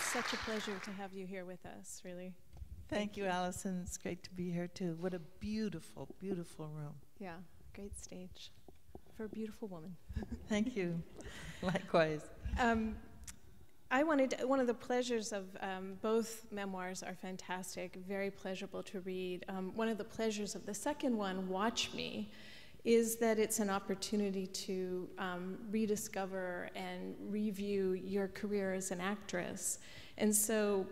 such a pleasure to have you here with us, really. Thank you, Allison. It's great to be here, too. What a beautiful, beautiful room. Yeah, great stage for a beautiful woman. Thank you. Likewise. One of the pleasures of both memoirs are fantastic, very pleasurable to read. One of the pleasures of the second one, Watch Me, is that it's an opportunity to rediscover and review your career as an actress. And so,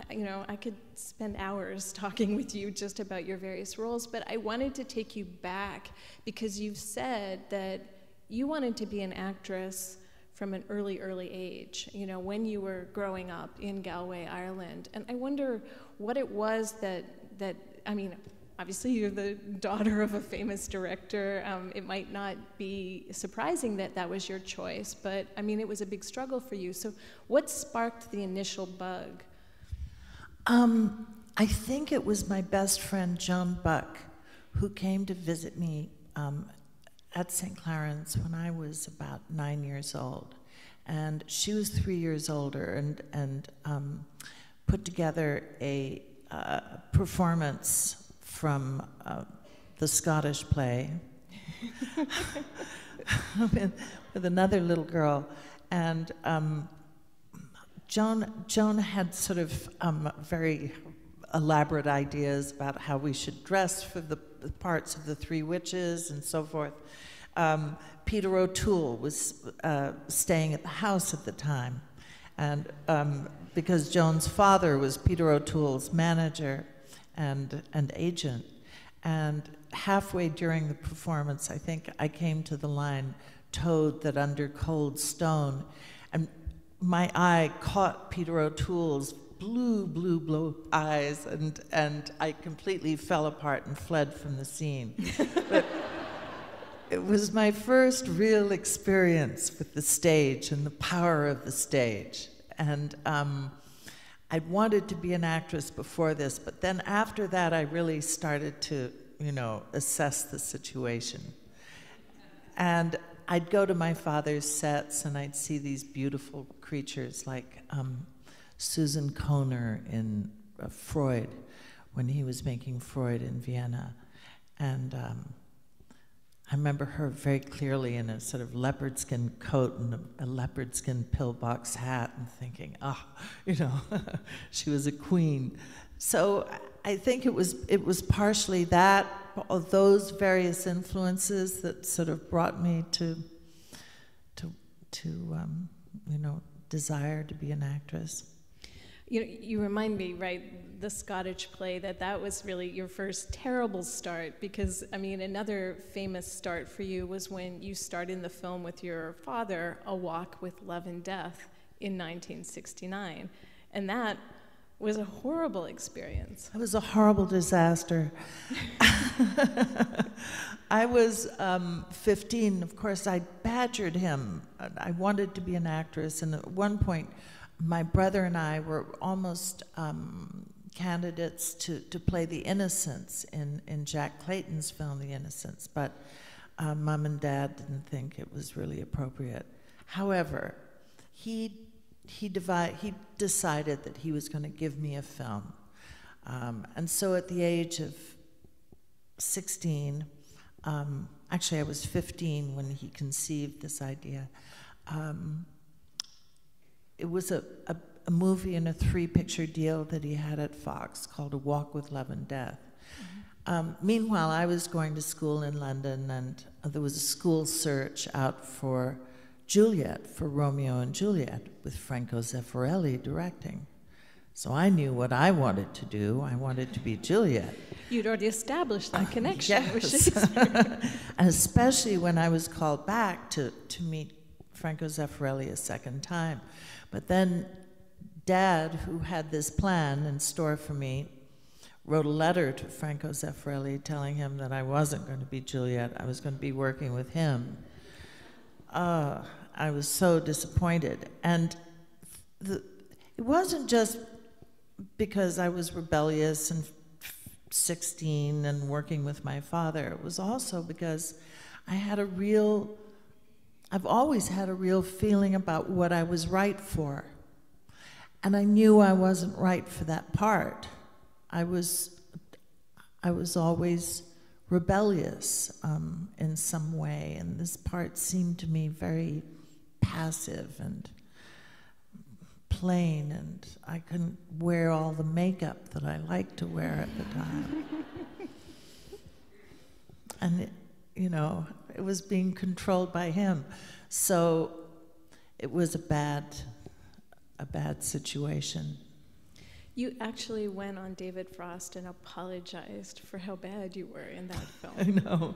I could spend hours talking with you just about your various roles, but I wanted to take you back because you've said that you wanted to be an actress from an early age, when you were growing up in Galway, Ireland. And I wonder what it was that obviously you're the daughter of a famous director. It might not be surprising that that was your choice, but it was a big struggle for you. So what sparked the initial bug? I think it was my best friend, Joan Buck, who came to visit me at St. Clarence when I was about 9 years old. And she was 3 years older and put together a performance from the Scottish play with another little girl. And Joan had sort of very elaborate ideas about how we should dress for the parts of the three witches and so forth. Peter O'Toole was staying at the house at the time, and because Joan's father was Peter O'Toole's manager and agent, and halfway during the performance, I think I came to the line, "Toad that under cold stone," and my eye caught Peter O'Toole's blue eyes, and I completely fell apart and fled from the scene. But it was my first real experience with the stage and the power of the stage. And I'd wanted to be an actress before this, but then after that, I really started to, assess the situation. And I'd go to my father's sets, and I'd see these beautiful creatures like Susan Kohner in Freud, when he was making Freud in Vienna. And I remember her very clearly in a sort of leopard skin coat and a leopard skin pillbox hat, and thinking, she was a queen. So I think it was partially that, those various influences that sort of brought me to desire to be an actress. You remind me, right, the Scottish play, that was really your first terrible start, because, another famous start for you was when you starred in the film with your father, A Walk with Love and Death, in 1969. And that was a horrible experience. It was a horrible disaster. I was 15. Of course, I badgered him. I wanted to be an actress, and at one point, my brother and I were almost candidates to play the Innocents in Jack Clayton's film, The Innocents, but Mom and Dad didn't think it was really appropriate. However, he decided that he was going to give me a film. And so at the age of 16, actually I was 15 when he conceived this idea, it was a movie and a 3-picture deal that he had at Fox called A Walk with Love and Death. Mm-hmm. Meanwhile, I was going to school in London, and there was a school search out for Juliet, for Romeo and Juliet, with Franco Zeffirelli directing. So I knew what I wanted to do. I wanted to be Juliet. You'd already established that connection yes. with Shakespeare. And especially when I was called back to meet Franco Zeffirelli a second time. But then Dad, who had this plan in store for me, wrote a letter to Franco Zeffirelli telling him that I wasn't going to be Juliet. I was going to be working with him. I was so disappointed. And it wasn't just because I was rebellious and 16 and working with my father. It was also because I've always had a real feeling about what I was right for. And I knew I wasn't right for that part. I was always rebellious in some way, and this part seemed to me very passive and plain, and I couldn't wear all the makeup that I liked to wear at the time. And it was being controlled by him. So it was a bad situation. You actually went on David Frost and apologized for how bad you were in that film. I know.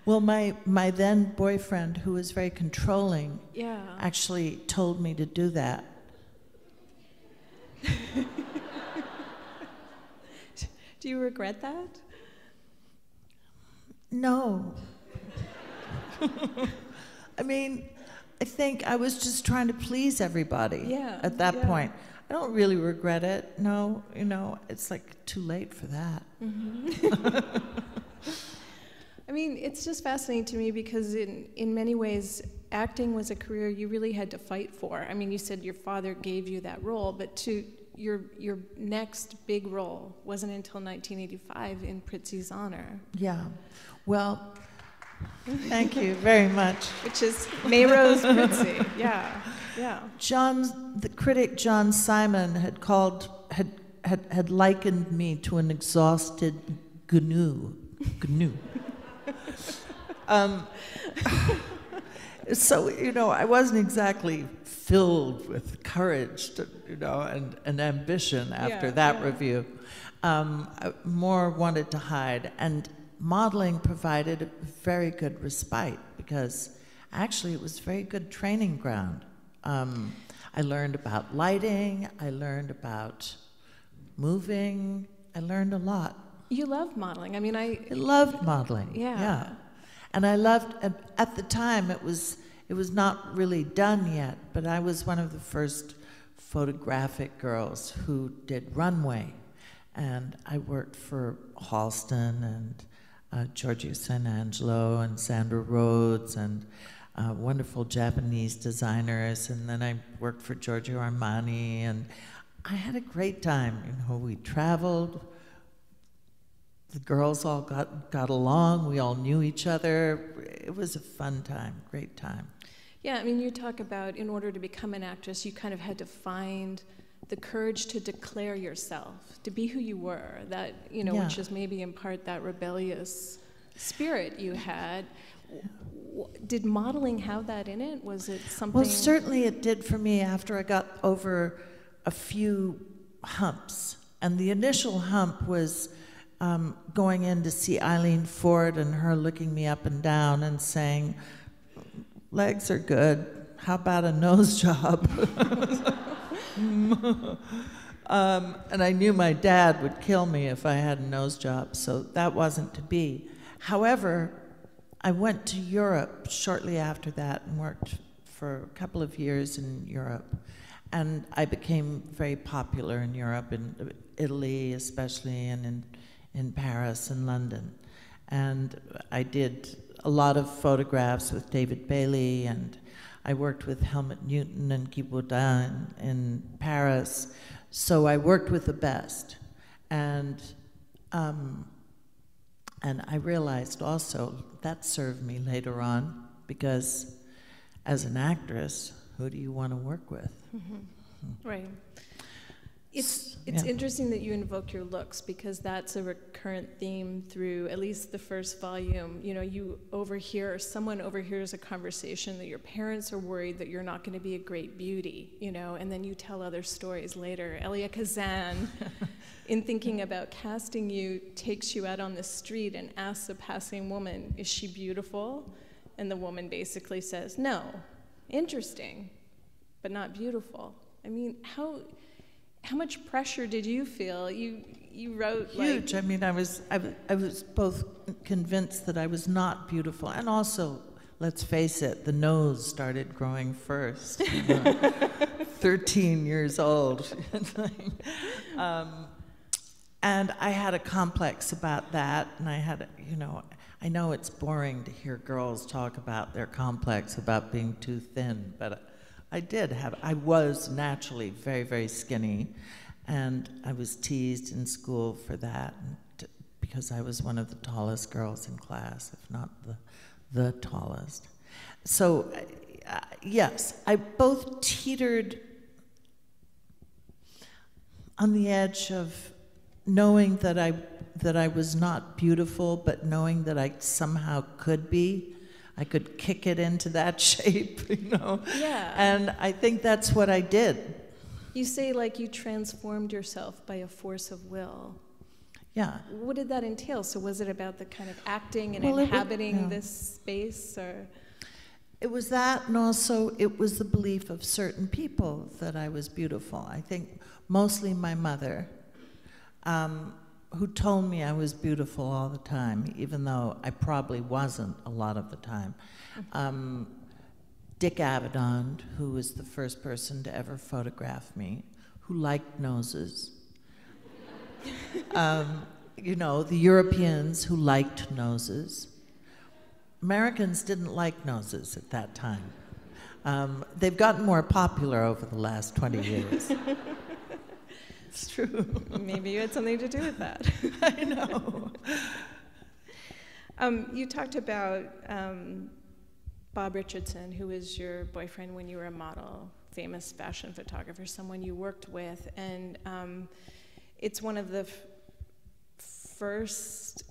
Well, my then boyfriend, who was very controlling, actually told me to do that. Do you regret that? No. I mean, I think I was just trying to please everybody at that point. I don't really regret it. No, it's like too late for that. Mm-hmm. I mean, it's just fascinating to me because in many ways, acting was a career you really had to fight for. I mean, you said your father gave you that role, but your next big role wasn't until 1985 in Prizzi's honor. Yeah. Well, thank you very much. Which is Melrose Prizzi. Yeah. The critic John Simon had likened me to an exhausted GNU. So I wasn't exactly filled with courage, and ambition after that review. I more wanted to hide, and modeling provided a very good respite because actually it was a very good training ground. I learned about lighting, I learned about moving, I learned a lot. You love modeling. I mean, I loved modeling. Yeah. And I loved, at the time it was not really done yet, but I was one of the first photographic girls who did runway. And I worked for Halston and Giorgio San Angelo and Sandra Rhodes and wonderful Japanese designers, and then I worked for Giorgio Armani, and I had a great time. We traveled. The girls all got along. We all knew each other. It was a fun time, great time. Yeah, I mean, you talk about in order to become an actress, you kind of had to find the courage to declare yourself, to be who you were, that, which is maybe in part that rebellious spirit you had. Did modeling have that in it? Was it something? Well, certainly it did for me after I got over a few humps. And the initial hump was going in to see Eileen Ford and her looking me up and down and saying, legs are good, how about a nose job? And I knew my dad would kill me if I had a nose job, so that wasn't to be. However, I went to Europe shortly after that and worked for a couple of years in Europe. And I became very popular in Europe, in Italy especially, and in Paris and London. And I did a lot of photographs with David Bailey, and I worked with Helmut Newton and Guy Bourdin in Paris. So I worked with the best. And I realized also that served me later on, because as an actress, who do you want to work with? Mm-hmm. Right. It's interesting that you invoke your looks, because that's a recurrent theme through at least the first volume. Someone overhears a conversation that your parents are worried that you're not going to be a great beauty, and then you tell other stories later. Elia Kazan, in thinking about casting you, takes you out on the street and asks a passing woman, is she beautiful? And the woman basically says, no, interesting, but not beautiful. I mean, how much pressure did you feel? You wrote huge. I mean, I was both convinced that I was not beautiful, and also, let's face it, the nose started growing first. 13 years old, and I had a complex about that, and I had, I know it's boring to hear girls talk about their complex about being too thin, but I was naturally very, very skinny, and I was teased in school for that, because I was one of the tallest girls in class, if not the tallest. So, yes, I both teetered on the edge of knowing that I was not beautiful, but knowing that I somehow could be. I could kick it into that shape, you know? Yeah. And I think that's what I did. You say like you transformed yourself by a force of will. Yeah. What did that entail? So was it about the kind of acting and Well, inhabiting this space, or? It was that, and also it was the belief of certain people that I was beautiful. I think mostly my mother, who told me I was beautiful all the time, even though I probably wasn't a lot of the time. Dick Avedon, who was the first person to ever photograph me, who liked noses. You know, the Europeans who liked noses. Americans didn't like noses at that time. They've gotten more popular over the last 20 years. It's true. Maybe you had something to do with that. I know. You talked about Bob Richardson, who was your boyfriend when you were a model, famous fashion photographer, someone you worked with, and it's one of the first,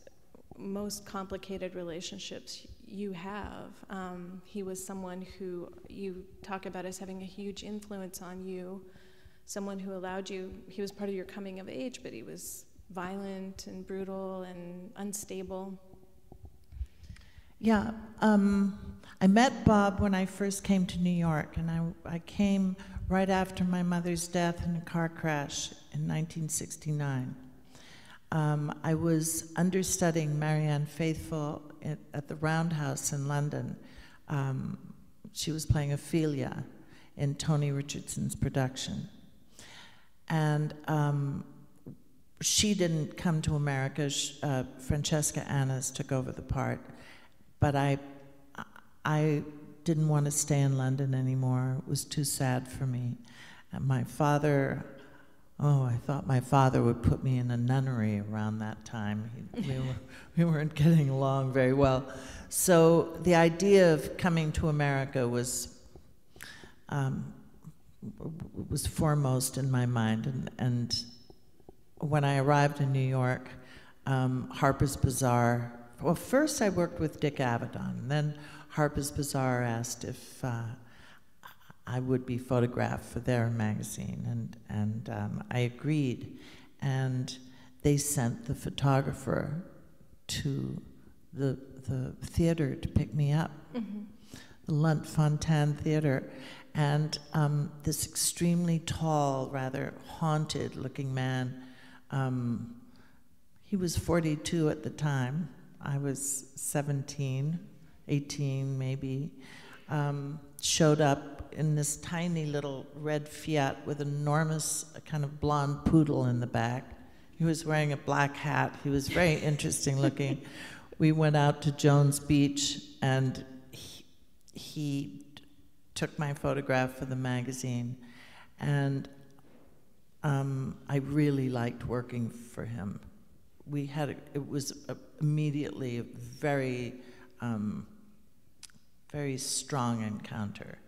most complicated relationships you have. He was someone who you talk about as having a huge influence on you, someone who allowed you, he was part of your coming of age, but he was violent and brutal and unstable. Yeah, I met Bob when I first came to New York, and I came right after my mother's death in a car crash in 1969. I was understudying Marianne Faithfull at the Roundhouse in London. She was playing Ophelia in Tony Richardson's production. And she didn't come to America. Francesca Annis took over the part. But I didn't want to stay in London anymore. It was too sad for me. And my father, I thought my father would put me in a nunnery around that time. We weren't getting along very well. So the idea of coming to America was foremost in my mind. And when I arrived in New York, Harper's Bazaar, well, first I worked with Dick Avedon, and then Harper's Bazaar asked if I would be photographed for their magazine, and I agreed. And they sent the photographer to the theater to pick me up, the Lunt Fontaine Theater. And this extremely tall, rather haunted-looking man, he was 42 at the time. I was 17, 18 maybe, showed up in this tiny little red Fiat with an enormous kind of blonde poodle in the back. He was wearing a black hat. He was very interesting looking. We went out to Jones Beach, and he took my photograph for the magazine, and I really liked working for him. It was immediately a very, very strong encounter.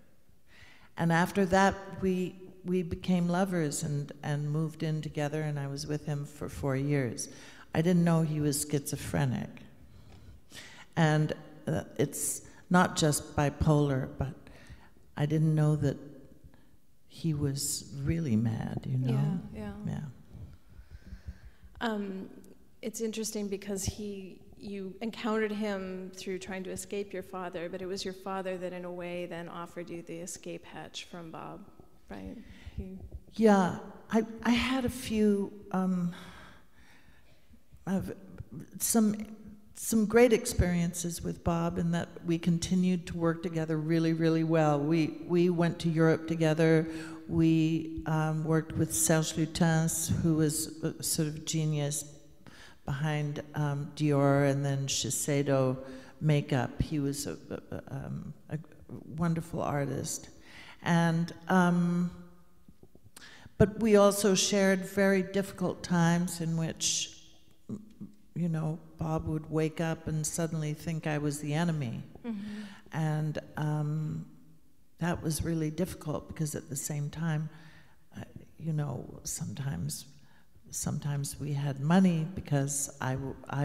And after that, we became lovers and moved in together, and I was with him for 4 years. I didn't know he was schizophrenic. And it's not just bipolar, but I didn't know that he was really mad, you know? Yeah. It's interesting because you encountered him through trying to escape your father, but it was your father that in a way then offered you the escape hatch from Bob, right? Yeah, I had a few, some great experiences with Bob, in that we continued to work together really, really well. We went to Europe together. We worked with Serge Lutens, who was a sort of genius behind Dior and then Shiseido makeup. He was a wonderful artist. And, but we also shared very difficult times in which, you know, Bob would wake up and suddenly think I was the enemy. And that was really difficult because at the same time, you know, sometimes we had money because I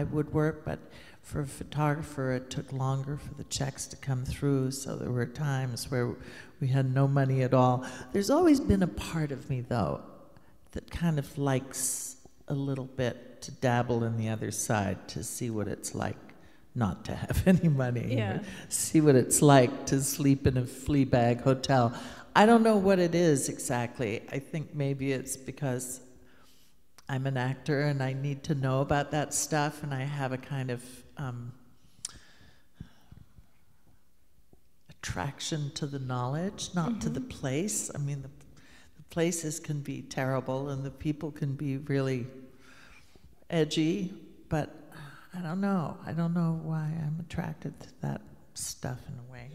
would work, but for a photographer, it took longer for the checks to come through, so there were times where we had no money at all. There's always been a part of me, though, that kind of likes a little bit to dabble in the other side, to see what it's like not to have any money, or see what it's like to sleep in a flea bag hotel. I don't know what it is exactly. I think maybe it's because I'm an actor and I need to know about that stuff, and I have a kind of attraction to the knowledge, not to the place. I mean, the places can be terrible and the people can be really edgy, but I don't know. I don't know why I'm attracted to that stuff in a way.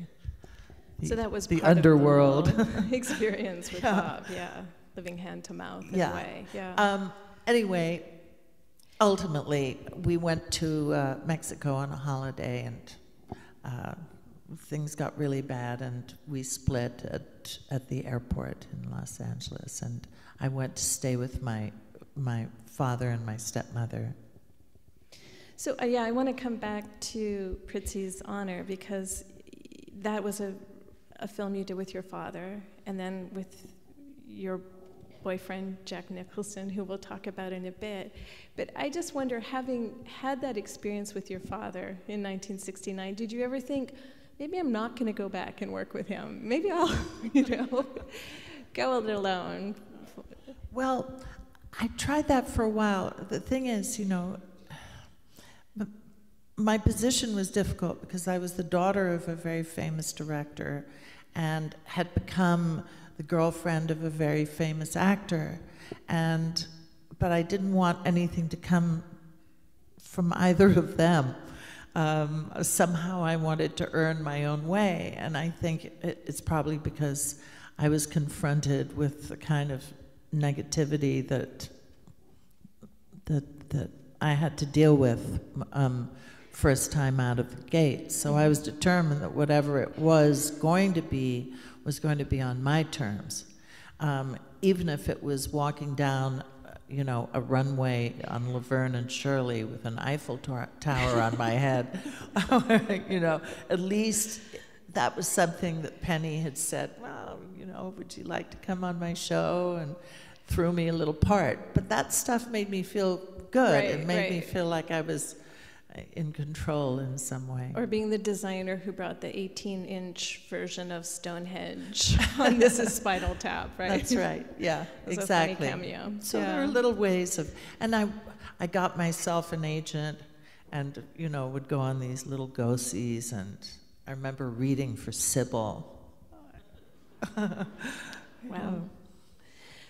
So that was the part underworld of the experience with Bob, living hand to mouth in a way. Anyway, ultimately, we went to Mexico on a holiday, and things got really bad, and we split at the airport in Los Angeles, and I went to stay with my father and my stepmother. So I want to come back to Pritzi's Honor, because that was a film you did with your father, and then with your boyfriend, Jack Nicholson, who we'll talk about in a bit. But I just wonder, having had that experience with your father in 1969, did you ever think, maybe I'm not going to go back and work with him? Maybe I'll, go it alone. Well, I tried that for a while. The thing is, my position was difficult because I was the daughter of a very famous director and had become the girlfriend of a very famous actor, but I didn't want anything to come from either of them. Somehow I wanted to earn my own way, and I think it's probably because I was confronted with the kind of negativity that I had to deal with first time out of the gate. So I was determined that whatever it was going to be on my terms. Even if it was walking down, a runway on Laverne and Shirley with an Eiffel Tower on my head, at least that was something that Penny had said, well, would you like to come on my show, and threw me a little part. But that stuff made me feel good. It made me feel like I was in control in some way. Or being the designer who brought the 18-inch version of Stonehenge on This Is Spinal Tap, right? That's right, yeah, exactly. A funny cameo. So there are little ways of, and I got myself an agent, and would go on these little go-sees, and I remember reading for Sybil. Wow.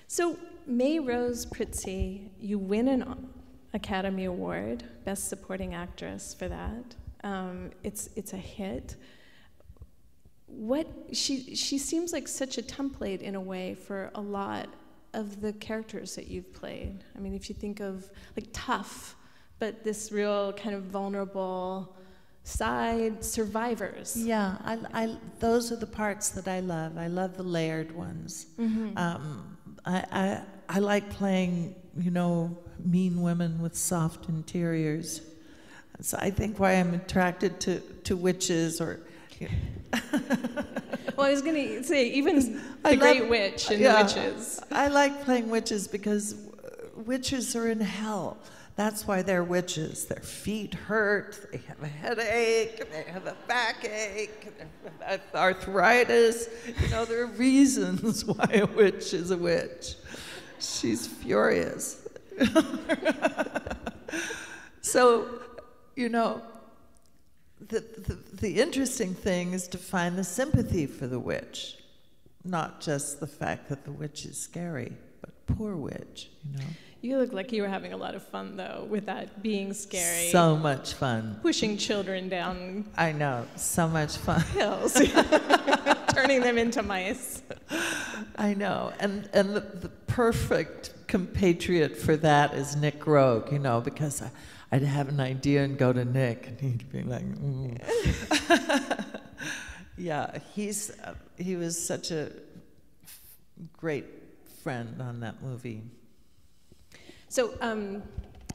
So May Rose Pritzi, you win an Academy Award, Best Supporting Actress for that. It's a hit. She seems like such a template in a way for a lot of the characters that you've played. I mean, if you think of like tough, but this real kind of vulnerable side, survivors. Yeah, I those are the parts that I love. I love the layered ones. I like playing, mean women with soft interiors. So I think why I'm attracted to witches, or. Well, I was going to say, even the Great Witch and the witches. I like playing witches because witches are in hell. That's why they're witches. Their feet hurt, they have a headache, they have a backache, they have arthritis. There are reasons why a witch is a witch. She's furious. So, the interesting thing is to find the sympathy for the witch, not just the fact that the witch is scary, but poor witch, you know. You look like you were having a lot of fun, though, with that being scary. So much fun. Pushing children down. I know, so much fun. Hills. Turning them into mice. I know, and the perfect compatriot for that is Nick Rogue, you know, because I'd have an idea and go to Nick, and he'd be like, Yeah, he was such a great friend on that movie. So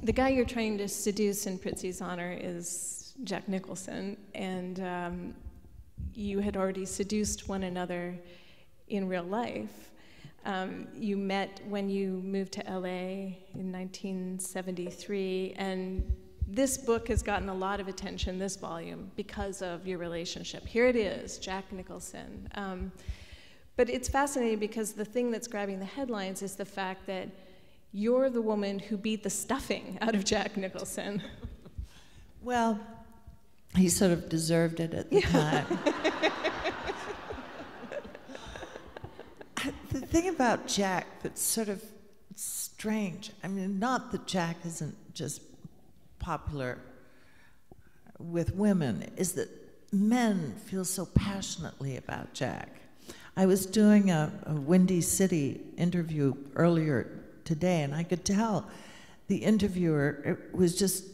the guy you're trying to seduce in Prizzi's honor is Jack Nicholson, and you had already seduced one another in real life. You met when you moved to LA in 1973, and this book has gotten a lot of attention, this volume, because of your relationship. Here it is, Jack Nicholson. But it's fascinating because the thing that's grabbing the headlines is the fact that you're the woman who beat the stuffing out of Jack Nicholson. Well, he sort of deserved it at the time. The thing about Jack that's sort of strange, I mean, not that Jack isn't just popular with women, is that men feel so passionately about Jack. I was doing a Windy City interview earlier today, and I could tell the interviewer, it was just,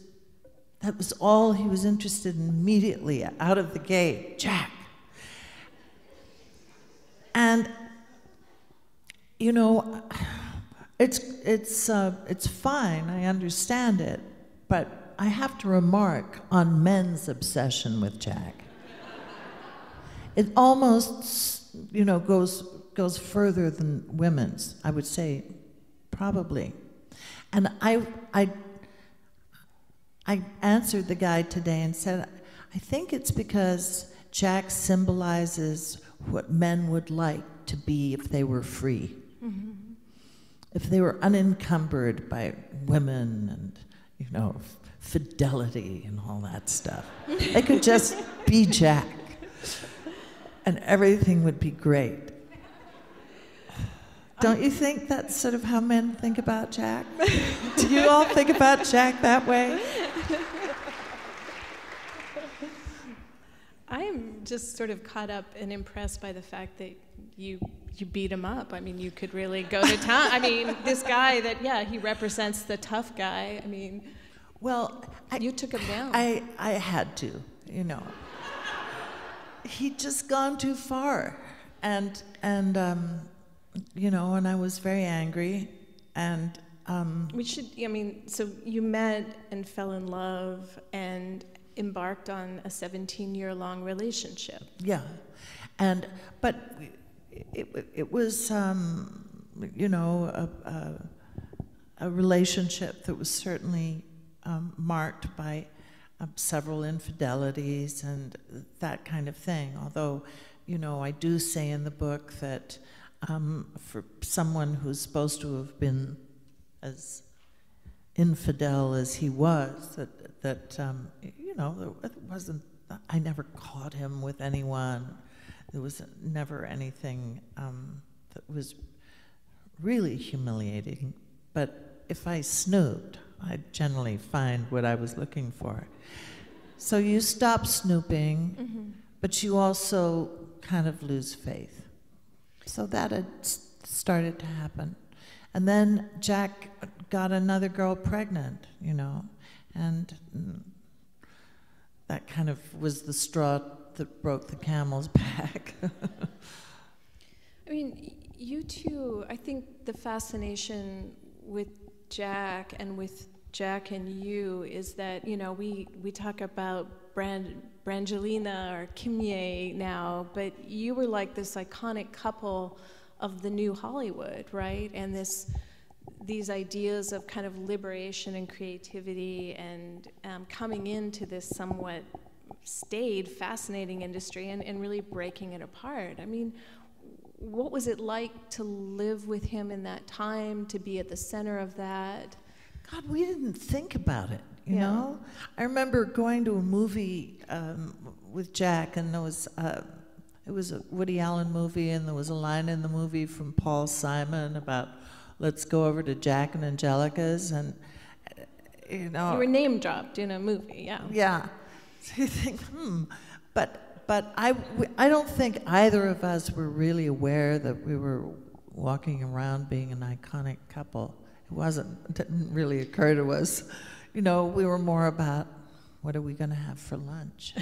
that was all he was interested in immediately out of the gate, Jack. And you know, it's fine, I understand it, but I have to remark on men's obsession with Jack. It almost, you know, goes further than women's, I would say, probably. And I answered the guy today and said, I think it's because Jack symbolizes what men would like to be if they were free. Mm-hmm. If they were unencumbered by women and, you know, fidelity and all that stuff. They could just be Jack, and everything would be great. Don't you think that's sort of how men think about Jack? Do you all think about Jack that way? I'm just sort of caught up and impressed by the fact that you beat him up. I mean, you could really go to town. I mean, this guy that, yeah, he represents the tough guy. I mean, well, you took him down. I had to, you know. He'd just gone too far. And you know, and I was very angry. And we should, I mean, so you met and fell in love and embarked on a 17-year-long relationship. Yeah, but it was, you know, a relationship that was certainly marked by several infidelities and that kind of thing. Although, you know, I do say in the book that for someone who's supposed to have been as infidel as he was, that you know, it wasn't, I never caught him with anyone. There was never anything that was really humiliating. But if I snooped, I'd generally find what I was looking for. So you stop snooping, mm-hmm. but you also kind of lose faith. So that had started to happen. And then Jack got another girl pregnant, you know, and that kind of was the straw that broke the camel's back. I mean, you two, I think the fascination with Jack and with Jack and you is that, you know, we talk about Brangelina or Kimye now, but you were like this iconic couple of the new Hollywood, right? And these ideas of kind of liberation and creativity and coming into this somewhat staid, fascinating industry and really breaking it apart. I mean, what was it like to live with him in that time, to be at the center of that? God, we didn't think about it, you know? I remember going to a movie with Jack, and there was it was a Woody Allen movie, and there was a line in the movie from Paul Simon about let's go over to Jack and Anjelica's, and you know. You were name dropped in a movie, yeah. Yeah. So you think, but I don't think either of us were really aware that we were walking around being an iconic couple. It didn't really occur to us. You know, we were more about, what are we going to have for lunch?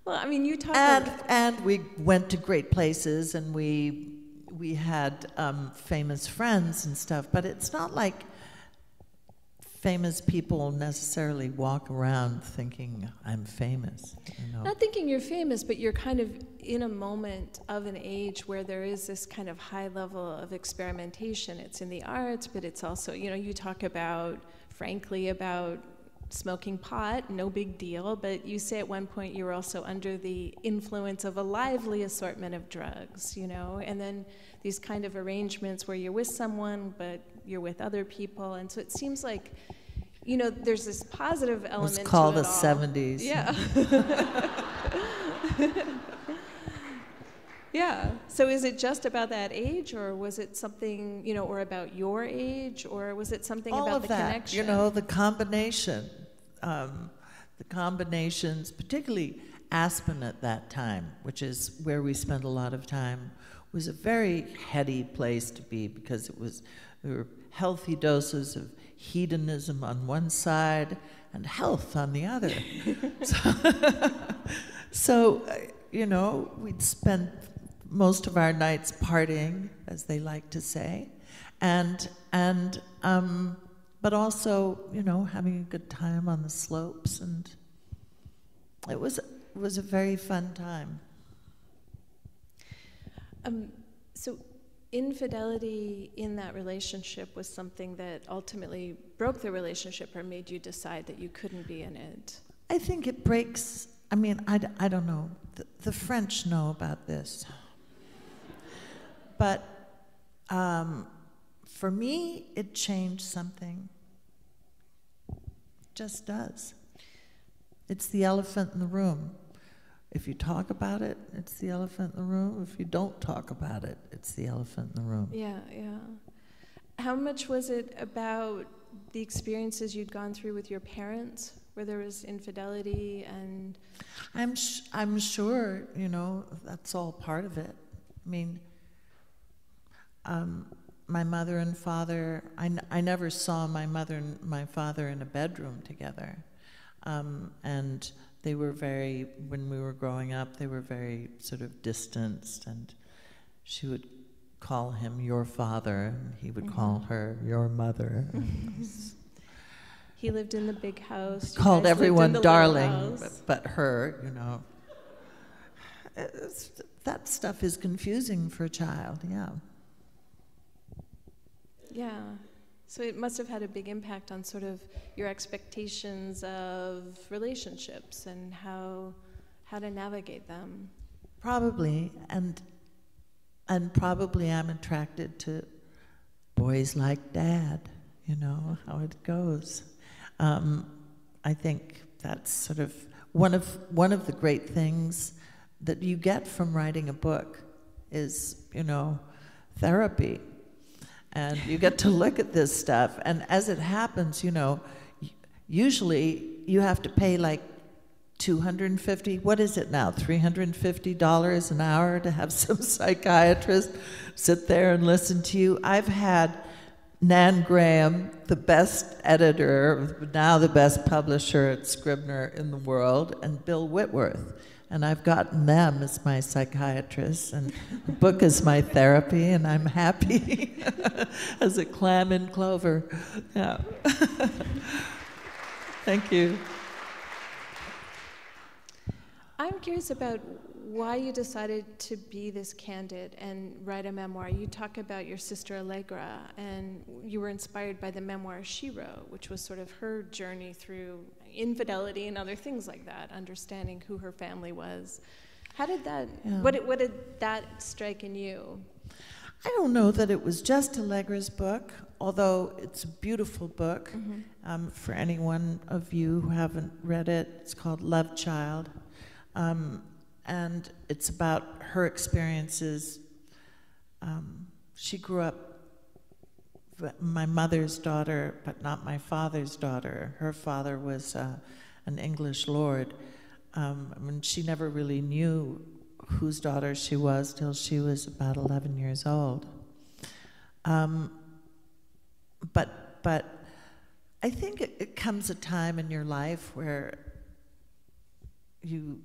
Well, I mean, you talk and we went to great places, and we had famous friends and stuff, but it's not like famous people necessarily walk around thinking I'm famous. You know? Not thinking you're famous, but you're kind of in a moment of an age where there is this kind of high level of experimentation. It's in the arts, but it's also, you know, you talk about, frankly, about smoking pot, no big deal, but you say at one point you were also under the influence of a lively assortment of drugs, you know, and then these kind of arrangements where you're with someone, but you're with other people, and so it seems like, you know, there's this positive element to it all. It's called the 70s. Yeah. Yeah. So is it just about that age, or was it something, you know, or about your age, or was it something all about of the that, connection? you know, the combination, the combinations, particularly Aspen at that time, which is where we spent a lot of time, was a very heady place to be, because there were healthy doses of hedonism on one side and health on the other. So, you know, we'd spend most of our nights partying, as they like to say, but also, you know, having a good time on the slopes, and it was a very fun time. So infidelity in that relationship was something that ultimately broke the relationship, or made you decide that you couldn't be in it? I think it breaks, I mean, I don't know. The French know about this. But for me, it changed something. It just does. It's the elephant in the room. If you talk about it, it's the elephant in the room. If you don't talk about it, it's the elephant in the room. Yeah, yeah. How much was it about the experiences you'd gone through with your parents, where there was infidelity and... I'm sure, you know, that's all part of it. I mean, my mother and father, I never saw my mother and my father in a bedroom together. And they were very, when we were growing up, they were very sort of distanced, and she would call him your father, and he would call her your mother. He lived in the big house. Called everyone darling, but her, you know. That stuff is confusing for a child, yeah. Yeah. So it must have had a big impact on sort of your expectations of relationships and how to navigate them. Probably, and probably I'm attracted to boys like Dad, you know, how it goes. I think that's sort of one of the great things that you get from writing a book is, you know, therapy. And you get to look at this stuff, and as it happens, you know, usually you have to pay like $250, what is it now, $350 an hour to have some psychiatrist sit there and listen to you. I've had Nan Graham, the best editor, now the best publisher at Scribner in the world, and Bill Whitworth. And I've gotten them as my psychiatrists, and the book is my therapy, and I'm happy as a clam in clover. Yeah. Thank you. I'm curious about why you decided to be this candid and write a memoir. You talk about your sister Allegra, and you were inspired by the memoir she wrote, which was sort of her journey through infidelity and other things like that, understanding who her family was. How did that, what did that strike in you? I don't know that it was just Allegra's book, although it's a beautiful book. For anyone of you who haven't read it, it's called Love Child. And it's about her experiences she grew up my mother's daughter, but not my father's daughter. Her father was an English lord. I mean, she never really knew whose daughter she was till she was about 11 years old. But I think it comes a time in your life where you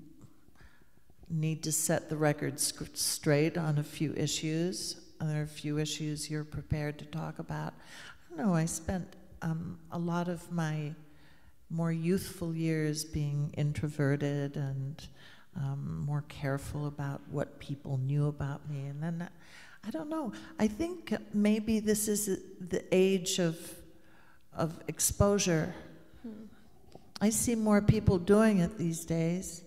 need to set the record straight on a few issues. And there are a few issues you're prepared to talk about. I don't know, I spent a lot of my more youthful years being introverted and more careful about what people knew about me. And then, I don't know, I think maybe this is the age of exposure. I see more people doing it these days.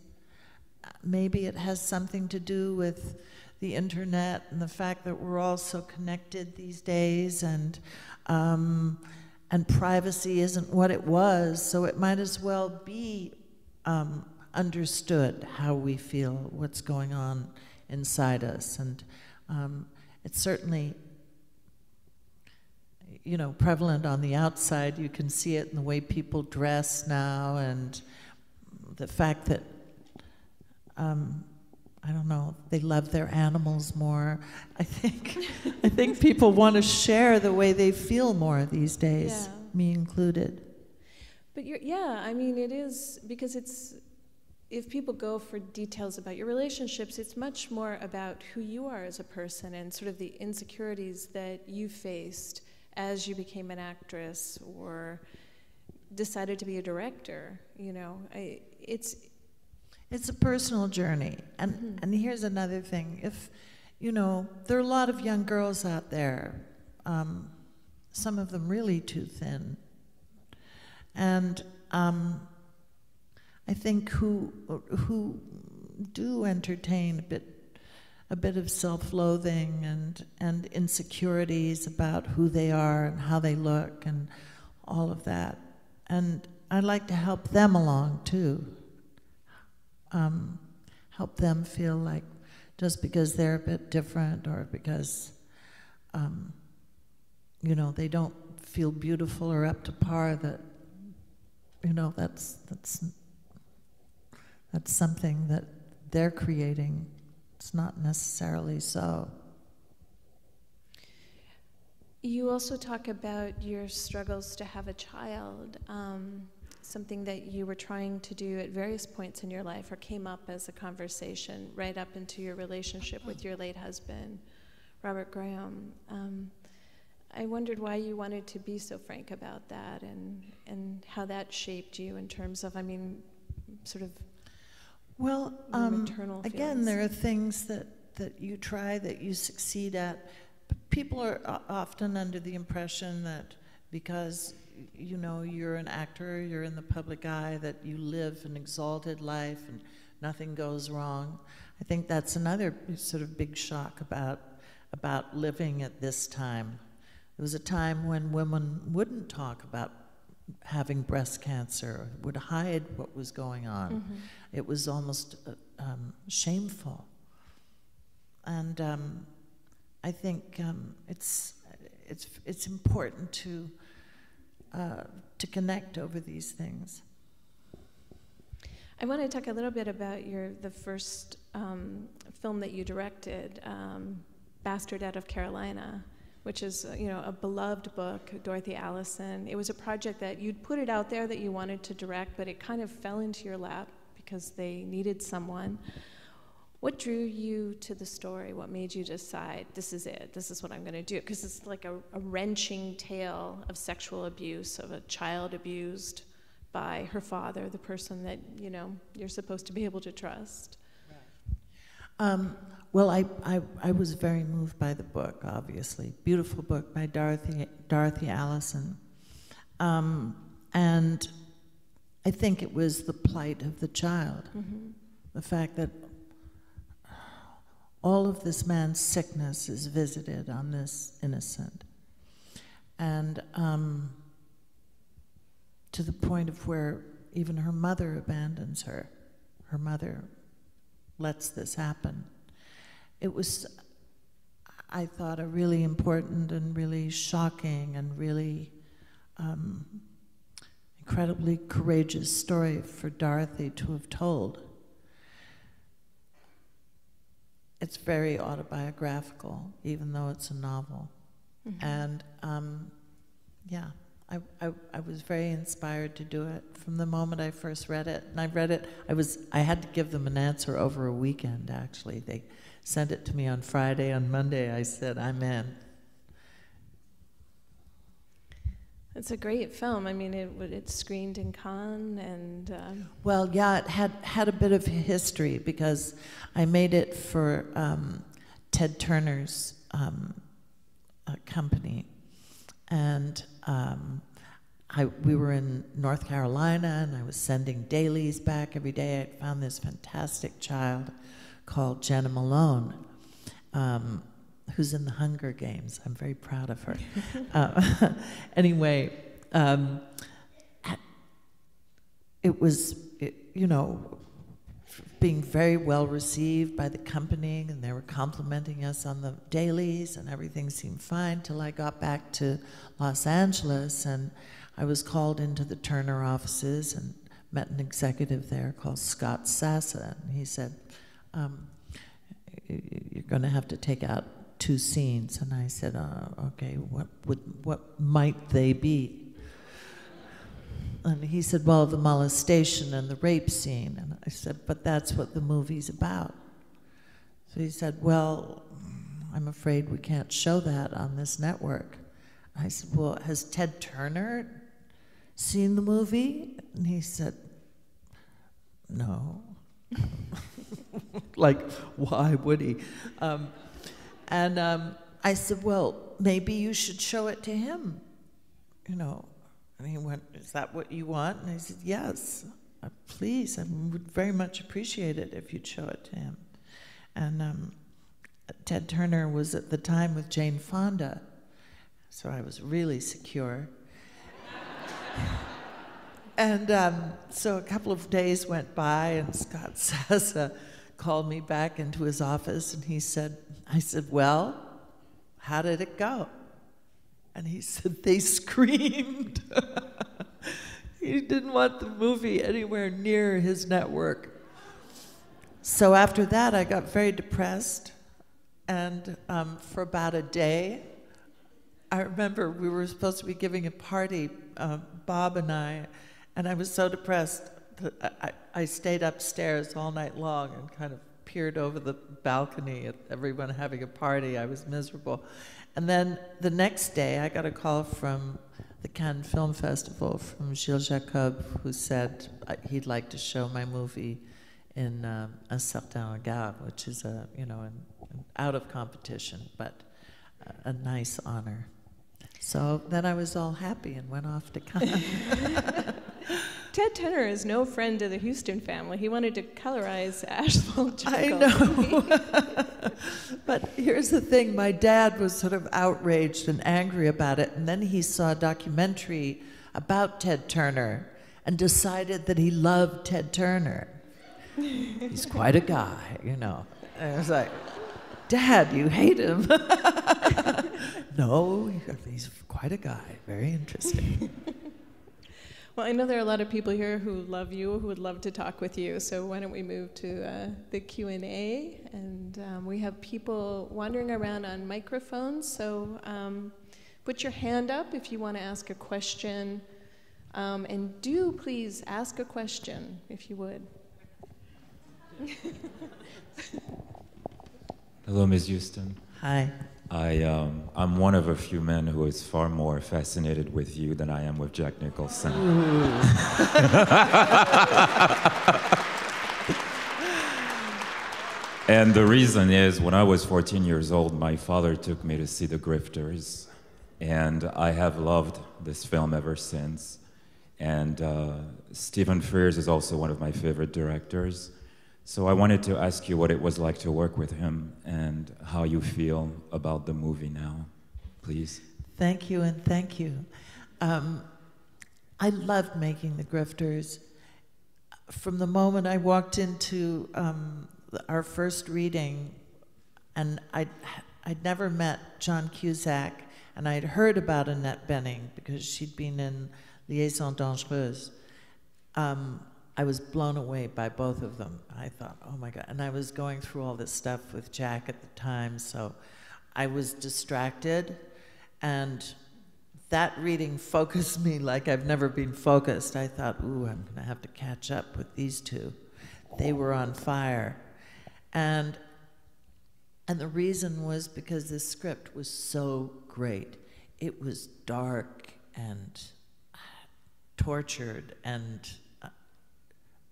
Maybe it has something to do with the internet and the fact that we're all so connected these days, and privacy isn't what it was, so it might as well be understood how we feel, what's going on inside us. And it's certainly, you know, prevalent on the outside. You can see it in the way people dress now, and the fact that I don't know, they love their animals more. I think people want to share the way they feel more these days, yeah. Me included. But I mean, it is, because it's, if people go for details about your relationships, it's much more about who you are as a person and sort of the insecurities that you faced as you became an actress or decided to be a director. You know, It's a personal journey. And here's another thing. If, you know, there are a lot of young girls out there, some of them really too thin. And I think who do entertain a bit of self-loathing and insecurities about who they are and how they look and all of that. And I'd like to help them along too. Help them feel like just because they're a bit different or because, you know, they don't feel beautiful or up to par, that, you know, that's something that they're creating. It's not necessarily so. You also talk about your struggles to have a child. Something that you were trying to do at various points in your life, or came up as a conversation right up into your relationship with your late husband, Robert Graham. I wondered why you wanted to be so frank about that, and how that shaped you in terms of, I mean, sort of, well, maternal again, feelings. there are things that you try, that you succeed at. People are often under the impression that because, you know, you're an actor, you're in the public eye, that you live an exalted life and nothing goes wrong. I think that's another sort of big shock about living at this time. There was a time when women wouldn't talk about having breast cancer, would hide what was going on. Mm-hmm. It was almost shameful. And I think it's important to connect over these things. I want to talk a little bit about the first film that you directed, Bastard Out of Carolina, which is, you know, a beloved book, Dorothy Allison. It was a project that you'd put it out there that you wanted to direct, but it kind of fell into your lap because they needed someone. What drew you to the story? What made you decide, this is it, this is what I'm going to do? Because it's like a wrenching tale of sexual abuse, of a child abused by her father, the person that, you know, you're supposed to be able to trust. Well, I was very moved by the book, obviously. Beautiful book by Dorothy Allison. And I think it was the plight of the child. Mm-hmm. The fact that all of this man's sickness is visited on this innocent. And to the point of where even her mother abandons her. Her mother lets this happen. It was, I thought, a really important and really shocking and really incredibly courageous story for Dorothy to have told. It's very autobiographical, even though it's a novel. Mm-hmm. And yeah, I was very inspired to do it from the moment I first read it. And I read it, I had to give them an answer over a weekend, actually. They sent it to me on Friday. On Monday, I said, I'm in. It's a great film. I mean, it screened in Cannes, and well, yeah, it had a bit of history because I made it for Ted Turner's company, and we were in North Carolina, and I was sending dailies back every day. I found this fantastic child called Jenna Malone, who's in the Hunger Games. I'm very proud of her. Anyway, it was, you know, being very well received by the company, and they were complimenting us on the dailies, and everything seemed fine till I got back to Los Angeles, and I was called into the Turner offices and met an executive there called Scott Sassa, and he said, you're going to have to take out 2 scenes. And I said, okay, what might they be? And he said, well, the molestation and the rape scene. And I said, but that's what the movie's about. So he said, well, I'm afraid we can't show that on this network. I said, well, has Ted Turner seen the movie? And he said, no. Like, why would he? I said, well, maybe you should show it to him. You know, and he went, is that what you want? And I said, yes, please. I would very much appreciate it if you'd show it to him. And Ted Turner was at the time with Jane Fonda, so I was really secure. And so a couple of days went by, and Scott Sassa called me back into his office, and I said, well, how did it go? And he said, they screamed. He didn't want the movie anywhere near his network. So after that, I got very depressed, and for about a day, I remember we were supposed to be giving a party, Bob and I was so depressed that I stayed upstairs all night long and kind of peered over the balcony at everyone having a party. I was miserable. And then the next day, I got a call from the Cannes Film Festival from Gilles Jacob, who said he'd like to show my movie in Un Certain Regard, which is an out of competition, but a nice honor. So then I was all happy and went off to Cannes. Ted Turner is no friend of the Huston family. He wanted to colorize asphalt charcoal. I know. But here's the thing. My dad was sort of outraged and angry about it, and then he saw a documentary about Ted Turner and decided that he loved Ted Turner. He's quite a guy, you know. And I was like, Dad, you hate him. No, he's quite a guy. Very interesting. Well, I know there are a lot of people here who love you, who would love to talk with you. So why don't we move to the Q&A? And we have people wandering around on microphones. So put your hand up if you want to ask a question. And do please ask a question, if you would. Hello, Ms. Huston. Hi. I'm one of a few men who is far more fascinated with you than I am with Jack Nicholson. And the reason is, when I was 14 years old, my father took me to see The Grifters, and I have loved this film ever since. And Stephen Frears is also one of my favorite directors. So I wanted to ask you what it was like to work with him and how you feel about the movie now, please. Thank you, and thank you. I loved making The Grifters. From the moment I walked into our first reading, and I'd never met John Cusack, and I'd heard about Annette Bening because she'd been in Liaison Dangereuse. I was blown away by both of them. I thought, oh my God. And I was going through all this stuff with Jack at the time, so I was distracted. And that reading focused me like I've never been focused. I thought, ooh, I'm going to have to catch up with these two. They were on fire. And the reason was because this script was so great. It was dark and tortured and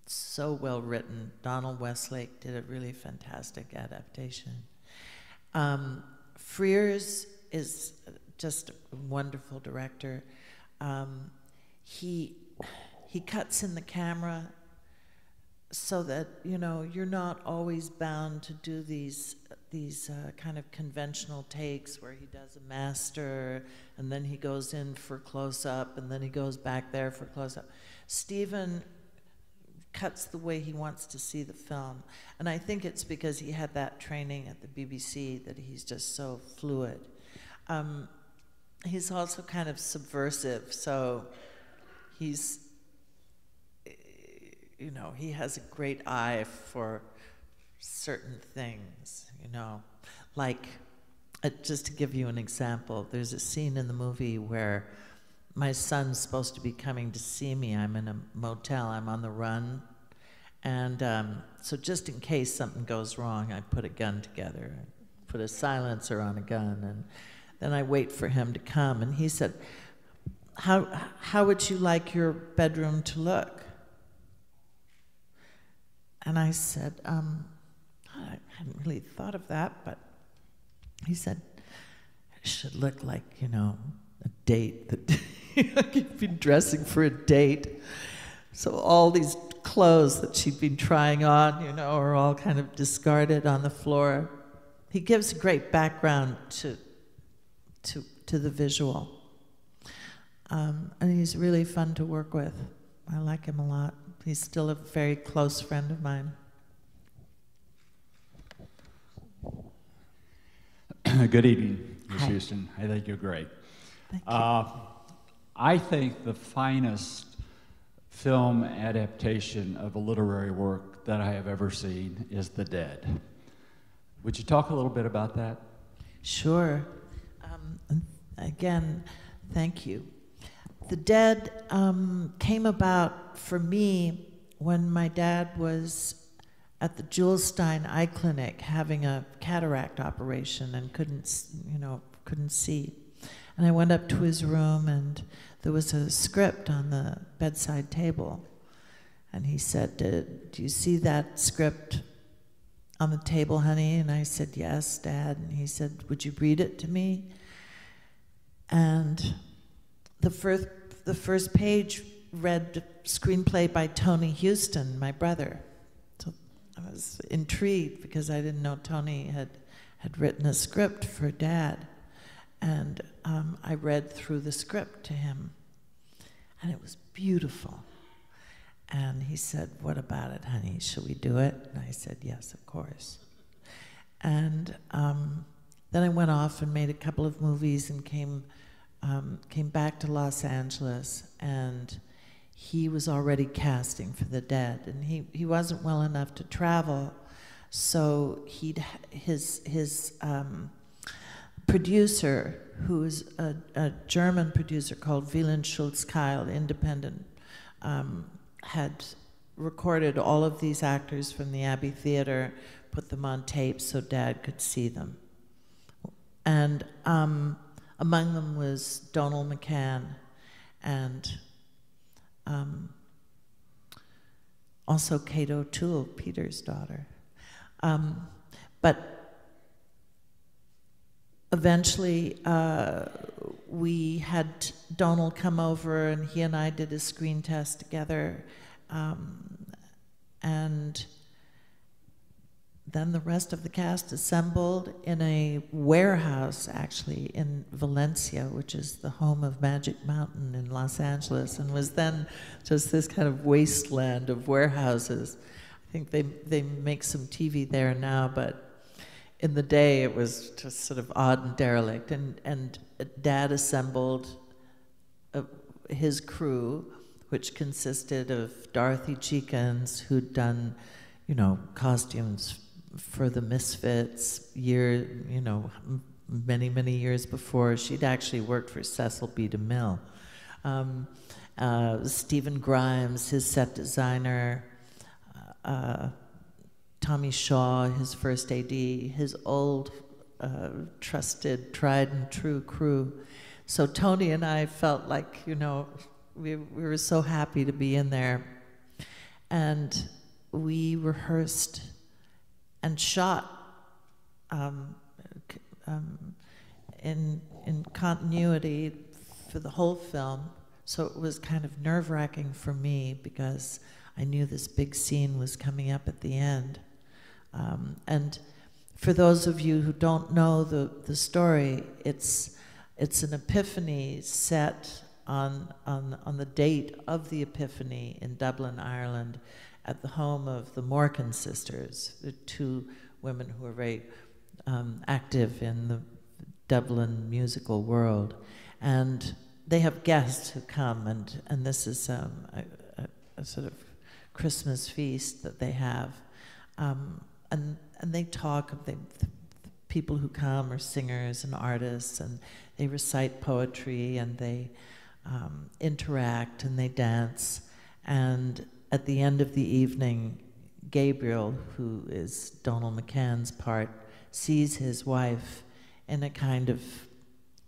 so well written. Donald Westlake did a really fantastic adaptation. Frears is just a wonderful director. He cuts in the camera so that, you know, you're not always bound to do these kind of conventional takes where he does a master and then he goes in for close-up and then he goes back there for close-up. Stephen cuts the way he wants to see the film. And I think it's because he had that training at the BBC that he's just so fluid. He's also kind of subversive, so he's, you know, he has a great eye for certain things, you know. Like, just to give you an example, there's a scene in the movie where my son's supposed to be coming to see me. I'm in a motel, I'm on the run. And so just in case something goes wrong, I put a gun together, put a silencer on a gun, and then I wait for him to come. And he said, how would you like your bedroom to look? And I said, I hadn't really thought of that, but he said, it should look like, you know, a date that you've been dressing for a date. So all these clothes that she'd been trying on, you know, are all kind of discarded on the floor. He gives a great background to the visual. And he's really fun to work with. I like him a lot. He's still a very close friend of mine. Good evening, Ms. Huston. I think you're great. Thank you. I think the finest film adaptation of a literary work that I have ever seen is The Dead. Would you talk a little bit about that? Sure. Again, thank you. The Dead came about for me when my dad was at the Julestein Eye Clinic having a cataract operation and couldn't see. And I went up to his room and there was a script on the bedside table. And he said, do you see that script on the table, honey? And I said, yes, Dad. And he said, would you read it to me? And the first page read screenplay by Tony Huston, my brother. So I was intrigued because I didn't know Tony had written a script for Dad. And I read through the script to him, and it was beautiful. And he said, what about it, honey? Shall we do it? And I said, yes, of course. And then I went off and made a couple of movies and came back to Los Angeles, and he was already casting for The Dead, and he wasn't well enough to travel, so his producer, who is a German producer called Wieland Schulz-Keil, independent, had recorded all of these actors from the Abbey Theater, put them on tape so Dad could see them. And among them was Donald McCann and also Kate O'Toole, Peter's daughter. But eventually, we had Donald come over, and he and I did a screen test together, and then the rest of the cast assembled in a warehouse, actually, in Valencia, which is the home of Magic Mountain in Los Angeles, and was then just this kind of wasteland of warehouses. I think they make some TV there now, but in the day it was just sort of odd and derelict. And Dad assembled his crew, which consisted of Dorothy Jenkins, who'd done, you know, costumes for the Misfits many, many years before. She'd actually worked for Cecil B. DeMille. Stephen Grimes, his set designer, Tommy Shaw, his first AD, his old, trusted, tried and true crew. So Tony and I felt like, you know, we were so happy to be in there. And we rehearsed and shot in continuity for the whole film. So it was kind of nerve-wracking for me because I knew this big scene was coming up at the end. And for those of you who don't know the story, it's an epiphany set on the date of the Epiphany in Dublin, Ireland, at the home of the Morkan sisters, the two women who are very active in the Dublin musical world. And they have guests who come, and this is a sort of Christmas feast that they have. And they talk, the people who come are singers and artists, and they recite poetry, and they interact, and they dance. And at the end of the evening, Gabriel, who is Donald McCann's part, sees his wife in a kind of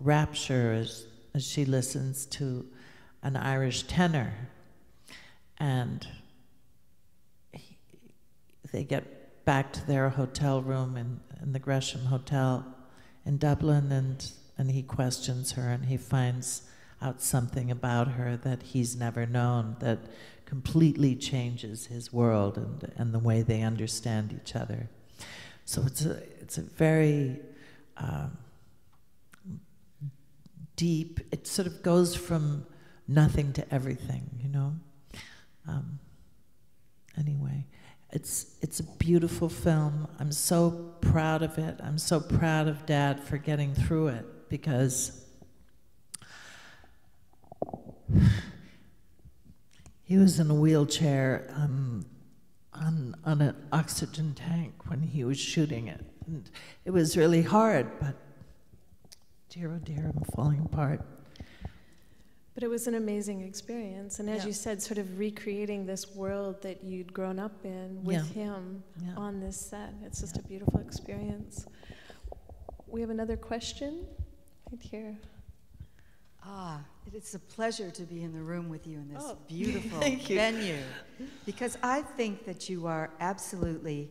rapture as she listens to an Irish tenor. And they get back to their hotel room in the Gresham Hotel in Dublin, and he questions her, and he finds out something about her that he's never known, that completely changes his world and the way they understand each other. So it's a very deep, it sort of goes from nothing to everything, you know? Anyway, it's a beautiful film. I'm so proud of it. I'm so proud of Dad for getting through it, because he was in a wheelchair on an oxygen tank when he was shooting it. And it was really hard, but dear, oh dear, I'm falling apart. But it was an amazing experience. And as you said, sort of recreating this world that you'd grown up in with him on this set. It's just a beautiful experience. We have another question right here. It's a pleasure to be in the room with you in this beautiful venue, because I think that you are absolutely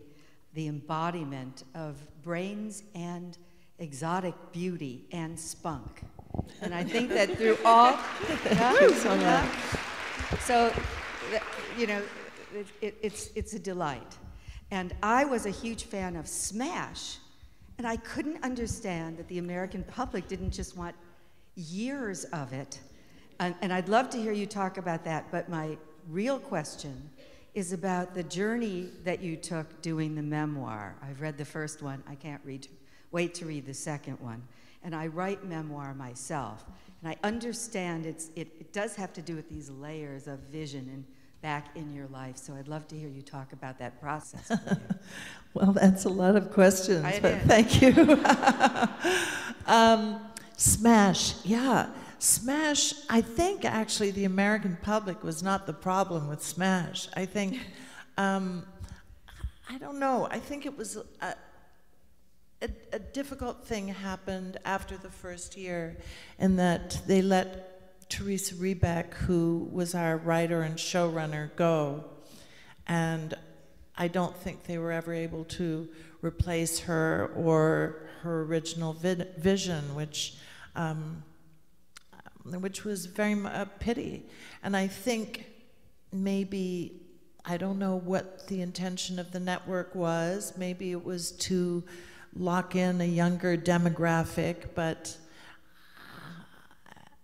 the embodiment of brains and exotic beauty and spunk. And I think that through all, so, you know, it's a delight. And I was a huge fan of Smash, and I couldn't understand that the American public didn't just want years of it. And I'd love to hear you talk about that, but my real question is about the journey that you took doing the memoir. I've read the first one. I can't wait to read the second one. And I write memoir myself. And I understand it does have to do with these layers of vision and back in your life. So I'd love to hear you talk about that process. For you. Well, that's a lot of questions, but thank you. Smash, Smash, I think actually the American public was not the problem with Smash. I think, I don't know, I think it was a difficult thing happened after the first year, in that they let Teresa Rebeck, who was our writer and showrunner, go. And I don't think they were ever able to replace her or her original vision, which was very a pity. And I think maybe, I don't know what the intention of the network was. Maybe it was to lock in a younger demographic, but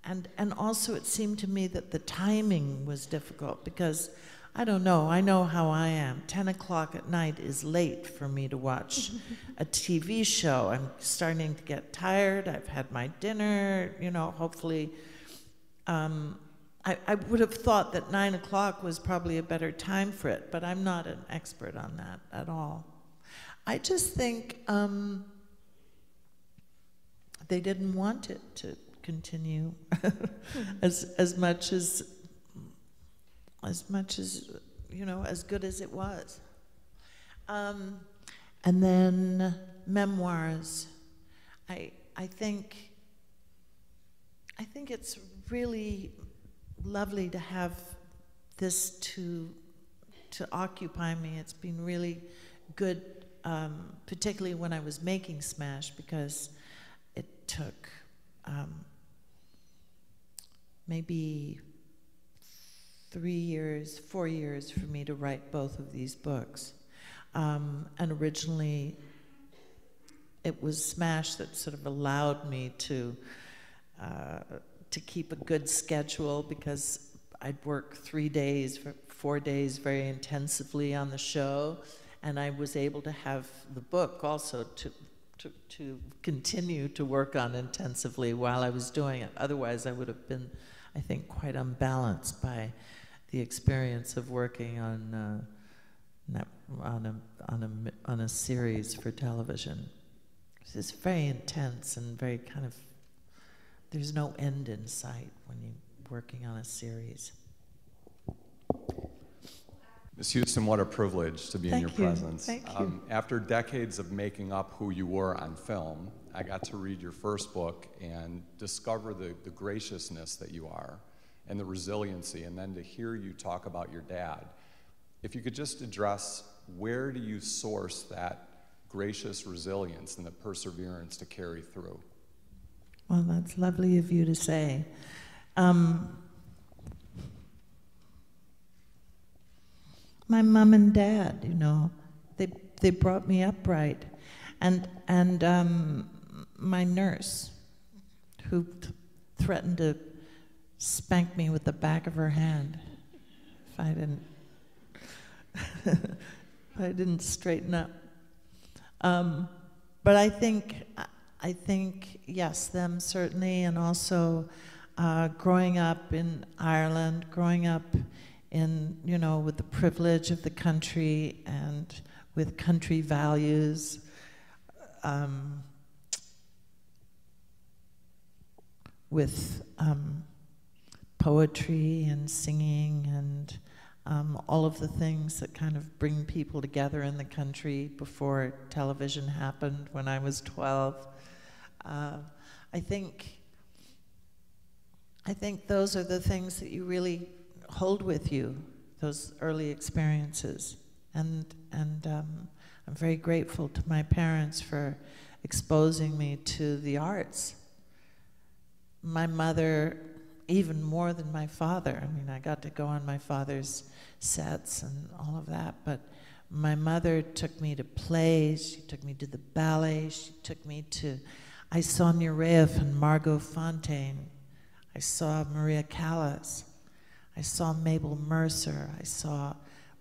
and also it seemed to me that the timing was difficult, because I don't know, I know how I am. 10 o'clock at night is late for me to watch a TV show. I'm starting to get tired. I've had my dinner, you know, hopefully. I would have thought that 9 o'clock was probably a better time for it, but I'm not an expert on that at all. I just think they didn't want it to continue as much as you know, as good as it was. And then memoirs. I think it's really lovely to have this to occupy me. It's been really good, particularly when I was making Smash, because it took maybe 4 years for me to write both of these books. And originally, it was Smash that sort of allowed me to keep a good schedule, because I'd work 3 days, 4 days very intensively on the show, and I was able to have the book also to continue to work on intensively while I was doing it. Otherwise, I would have been, I think, quite unbalanced by the experience of working on a series for television. It's very intense and very kind of, there's no end in sight when you're working on a series. Ms. Huston, what a privilege to be in your presence. Thank you. After decades of making up who you were on film, I got to read your first book and discover the graciousness that you are and the resiliency, and then to hear you talk about your dad. If you could just address, where do you source that gracious resilience and the perseverance to carry through? Well, that's lovely of you to say. My mom and dad, you know, they brought me up right, and my nurse, who threatened to spank me with the back of her hand if I didn't straighten up. But I think yes, them certainly, and also growing up in Ireland, growing up in, you know, with the privilege of the country and with country values, with poetry and singing and all of the things that kind of bring people together in the country before television happened when I was 12. I think those are the things that you really hold with you, those early experiences. And I'm very grateful to my parents for exposing me to the arts. My mother, even more than my father. I mean, I got to go on my father's sets and all of that, but my mother took me to plays, she took me to the ballet, she took me to, I saw Nureyev and Margot Fontaine, I saw Maria Callas, I saw Mabel Mercer, I saw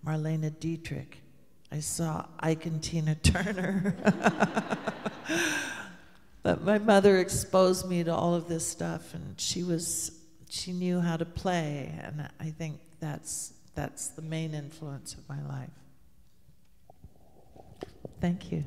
Marlene Dietrich, I saw Ike and Tina Turner. But my mother exposed me to all of this stuff, and she knew how to play, and I think that's the main influence of my life. Thank you.